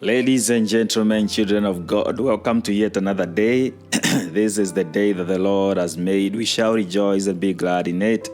Ladies and gentlemen, children of God, welcome to yet another day. This is the day that the Lord has made. We shall rejoice and be glad in it.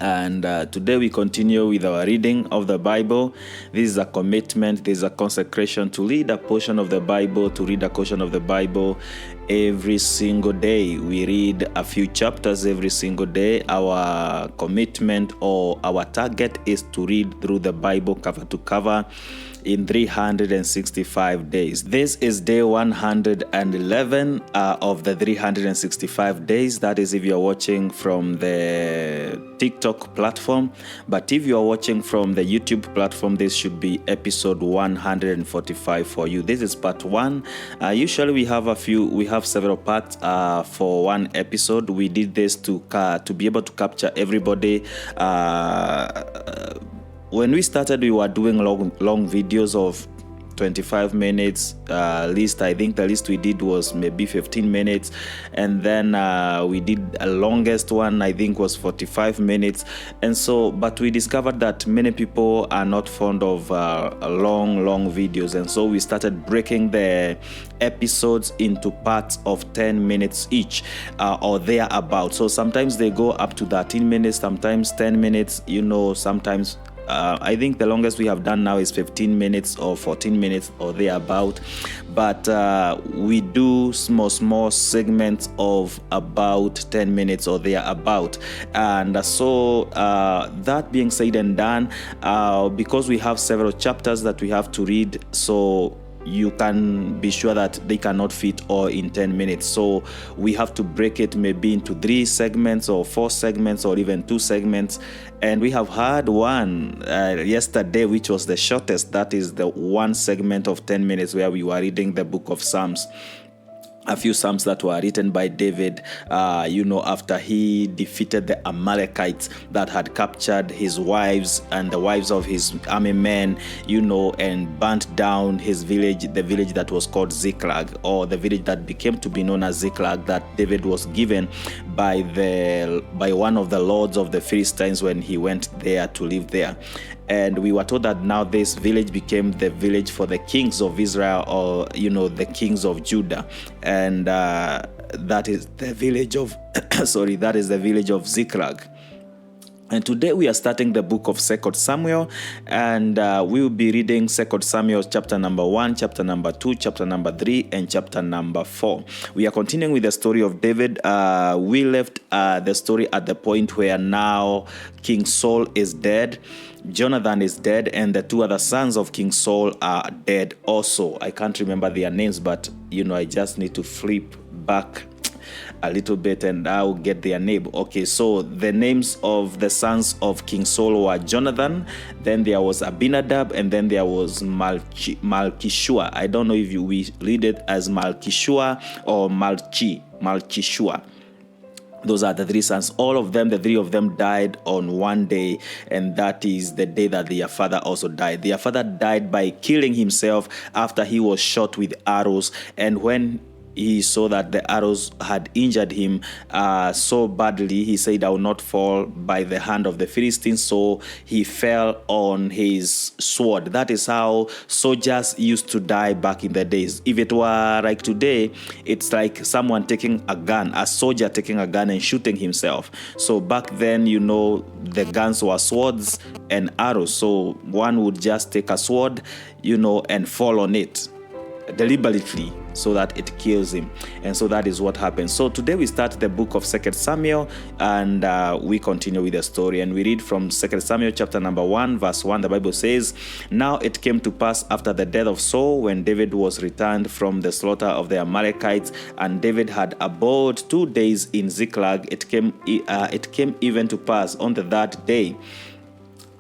And today we continue with our reading of the Bible. This is a commitment, this is a consecration to read a portion of the Bible, every single day. We read a few chapters every single day. Our commitment or our target is to read through the Bible cover to cover in 365 days. This is day 111 of the 365 days. That is if you're watching from the TikTok platform. But if you're watching from the YouTube platform, this should be episode 145 for you. This is part 1. Usually we have several parts for one episode. We did this to be able to capture everybody. When we started, we were doing long videos of 25 minutes. I think the least we did was maybe 15 minutes. And then we did a longest one, I think was 45 minutes. And so, but we discovered that many people are not fond of long videos. And so we started breaking the episodes into parts of 10 minutes each or thereabout. So sometimes they go up to 13 minutes, sometimes 10 minutes, sometimes I think the longest we have done now is 15 minutes or 14 minutes or thereabout. But we do small segments of about 10 minutes or thereabout. And so that being said and done, because we have several chapters that we have to read, so you can be sure that they cannot fit all in 10 minutes. So we have to break it maybe into 3 segments or 4 segments or even 2 segments. And we have had one yesterday, which was the shortest. That is the one segment of 10 minutes where we were reading the book of Psalms. A few Psalms that were written by David, after he defeated the Amalekites that had captured his wives and the wives of his army men, and burnt down his village, the village that was called Ziklag, or the village that became to be known as Ziklag, that David was given by one of the lords of the Philistines when he went there to live there. And we were told that now this village became the village for the kings of Israel, or the kings of Judah, and that is the village of Ziklag. And today we are starting the book of 2 Samuel, and we will be reading 2 Samuel chapter number 1, chapter number 2, chapter number 3, and chapter number 4. We are continuing with the story of David. We left the story at the point where now King Saul is dead, Jonathan is dead, and the 2 other sons of King Saul are dead also. I can't remember their names, but I just need to flip back a little bit and I'll get their name. Okay, so the names of the sons of King Saul were Jonathan, then there was Abinadab, and then there was Malchishua. I don't know if we read it as Malchishua or Malchishua. Those are the 3 sons. All of them, the 3 of them, died on one day, and that is the day that their father also died. Their father died by killing himself after he was shot with arrows, and when he saw that the arrows had injured him so badly, he said, I will not fall by the hand of the Philistines. So he fell on his sword. That is how soldiers used to die back in the days. If it were like today, it's like someone taking a gun, a soldier taking a gun and shooting himself. So back then, the guns were swords and arrows. So one would just take a sword, and fall on it deliberately so that it kills him. And so that is what happened. So today we start the book of 2 Samuel, and we continue with the story, and we read from 2 Samuel chapter number 1 verse 1. The Bible says, Now it came to pass after the death of Saul, when David was returned from the slaughter of the Amalekites, and David had abode 2 days in Ziklag, it came even to pass on the 3rd day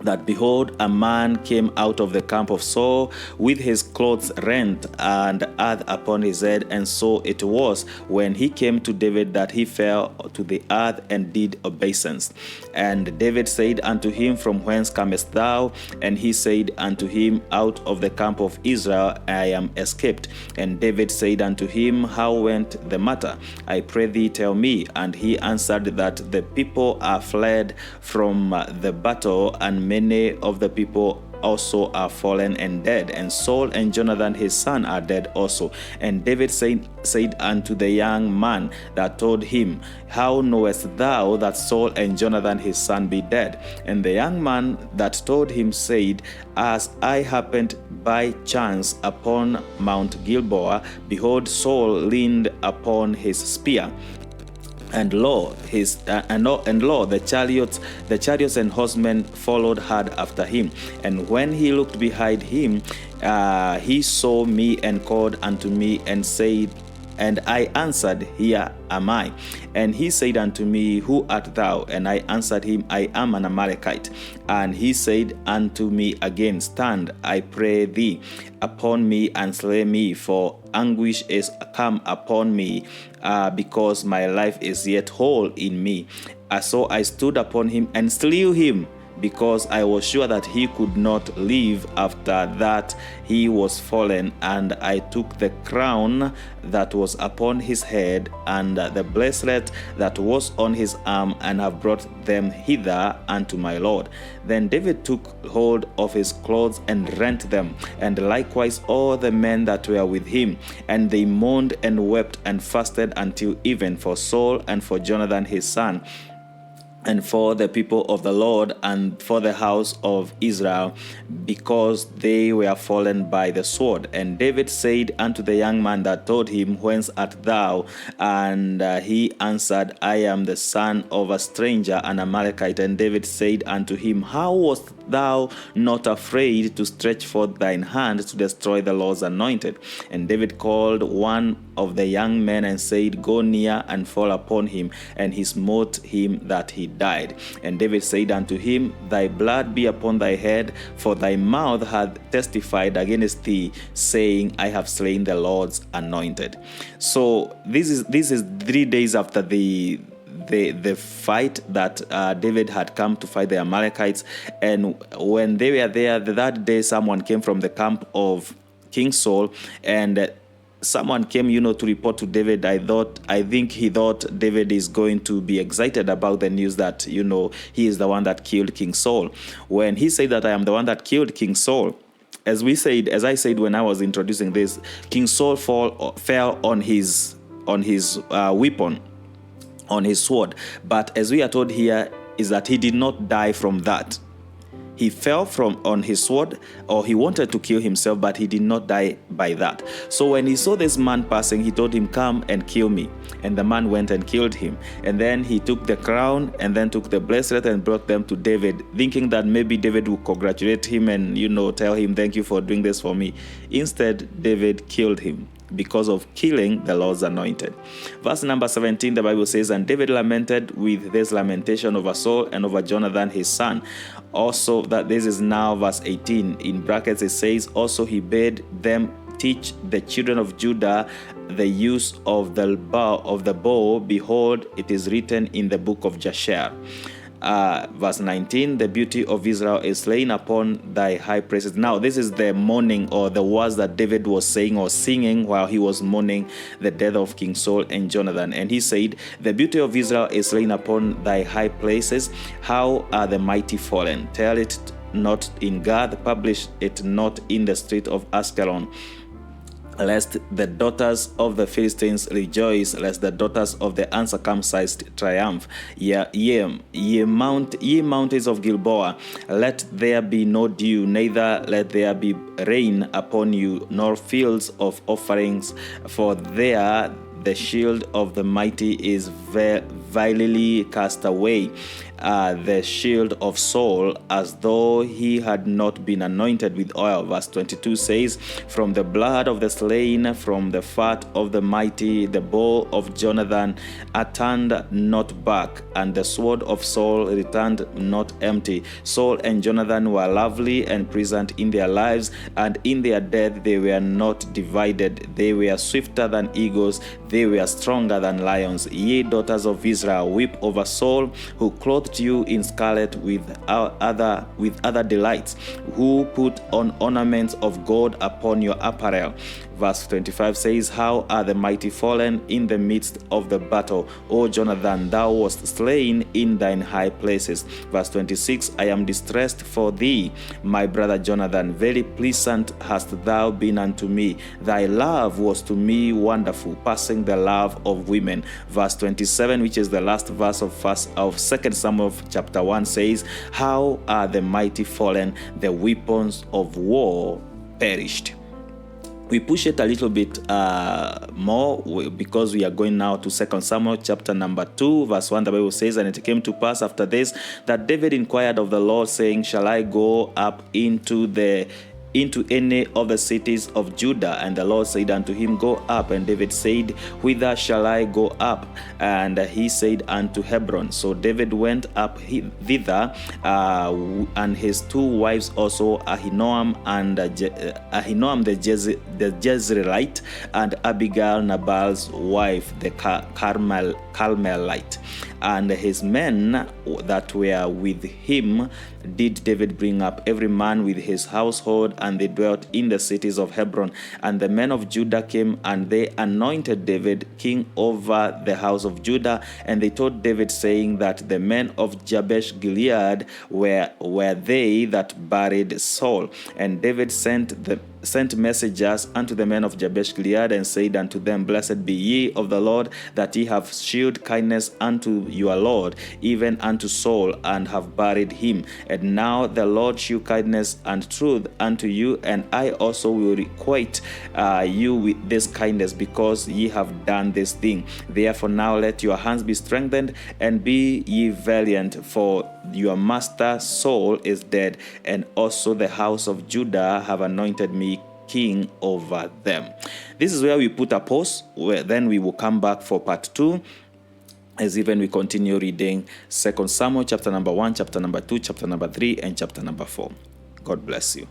that behold, a man came out of the camp of Saul with his clothes rent and earth upon his head. And so it was when he came to David that he fell to the earth and did obeisance. And David said unto him, From whence comest thou? And he said unto him, Out of the camp of Israel I am escaped. And David said unto him, How went the matter? I pray thee, tell me. And he answered that the people are fled from the battle, and many of the people also are fallen and dead, and Saul and Jonathan his son are dead also. And David said unto the young man that told him, How knowest thou that Saul and Jonathan his son be dead? And the young man that told him said, As I happened by chance upon Mount Gilboa, behold, Saul leaned upon his spear. And lo, the chariots and horsemen followed hard after him. And when he looked behind him, he saw me and called unto me and said, and I answered, Here am I. And he said unto me, Who art thou? And I answered him, I am an Amalekite. And he said unto me again, Stand, I pray thee, upon me and slay me, for anguish is come upon me, because my life is yet whole in me. So I stood upon him and slew him, because I was sure that he could not live after that he was fallen. And I took the crown that was upon his head and the bracelet that was on his arm, and have brought them hither unto my Lord. Then David took hold of his clothes and rent them, and likewise all the men that were with him. And they mourned and wept and fasted until even for Saul and for Jonathan his son, and for the people of the Lord, and for the house of Israel, because they were fallen by the sword. And David said unto the young man that told him, Whence art thou? And he answered, I am the son of a stranger, an Amalekite. And David said unto him, How wast thou not afraid to stretch forth thine hand to destroy the Lord's anointed? And David called one of the young men and said, Go near and fall upon him. And he smote him that he died. And David said unto him, Thy blood be upon thy head, for thy mouth hath testified against thee, saying, I have slain the Lord's anointed. So this is 3 days after the fight that David had come to fight the Amalekites. And when they were there, that day someone came from the camp of King Saul, and someone came, to report to David. I think he thought David is going to be excited about the news that, he is the one that killed King Saul. When he said that I am the one that killed King Saul, as I said when I was introducing this, King Saul fell on his weapon, on his sword. But as we are told here, is that he did not die from that. He fell on his sword, or he wanted to kill himself, but he did not die by that. So when he saw this man passing, he told him, Come and kill me. And the man went and killed him. And then he took the crown and then took the bracelet and brought them to David, thinking that maybe David would congratulate him and, tell him, Thank you for doing this for me. Instead, David killed him because of killing the Lord's anointed. Verse number 17, the Bible says, And David lamented with this lamentation over Saul and over Jonathan his son. Also, that this is now verse 18. In brackets it says, Also he bade them teach the children of Judah the use of the bow. Behold, it is written in the book of Jasher. Verse 19, the beauty of Israel is slain upon thy high places. Now, this is the mourning, or the words that David was saying or singing while he was mourning the death of King Saul and Jonathan. And he said, The beauty of Israel is slain upon thy high places. How are the mighty fallen? Tell it not in Gath, publish it not in the street of Askelon. Lest the daughters of the Philistines rejoice, lest the daughters of the uncircumcised triumph. Ye mountains of Gilboa, let there be no dew, neither let there be rain upon you, nor fields of offerings, for there the shield of the mighty is vilely cast away. The shield of Saul, as though he had not been anointed with oil. Verse 22 says, From the blood of the slain, from the fat of the mighty, the bow of Jonathan turned not back, and the sword of Saul returned not empty. Saul and Jonathan were lovely and pleasant in their lives, and in their death they were not divided. They were swifter than eagles, they were stronger than lions. Ye daughters of Israel, Israel, weep over Saul, who clothed you in scarlet with other delights, who put on ornaments of gold upon your apparel. Verse 25 says, how are the mighty fallen in the midst of the battle? O Jonathan, thou wast slain in thine high places. Verse 26, I am distressed for thee, my brother Jonathan. Very pleasant hast thou been unto me. Thy love was to me wonderful, passing the love of women. Verse 27, which is the last verse of 2 Samuel chapter 1, says, how are the mighty fallen? The weapons of war perished. We push it a little bit more because we are going now to 2 Samuel chapter number 2, verse 1. The Bible says, and it came to pass after this that David inquired of the Lord, saying, shall I go up into any of the cities of Judah? And the Lord said unto him, go up. And David said, whither shall I go up? And he said, unto Hebron. So David went up thither, and his two wives also, Ahinoam the Jezreelite, and Abigail Nabal's wife, the Carmelite. And his men that were with him did David bring up, every man with his household, and they dwelt in the cities of Hebron. And the men of Judah came, and they anointed David king over the house of Judah. And they told David, saying that the men of Jabesh Gilead were they that buried Saul. And David sent messengers unto the men of Jabesh Gilead, and said unto them, blessed be ye of the Lord, that ye have shewed kindness unto your Lord, even unto Saul, and have buried him. And now the Lord shew kindness and truth unto you, and I also will requite you with this kindness, because ye have done this thing. Therefore now let your hands be strengthened, and be ye valiant, for your master Saul is dead, and also the house of Judah have anointed me king over them. This is where we put a pause, where then we will come back for part 2, as even we continue reading 2 Samuel chapter number 1, chapter number 2, chapter number 3, and chapter number 4. God bless you.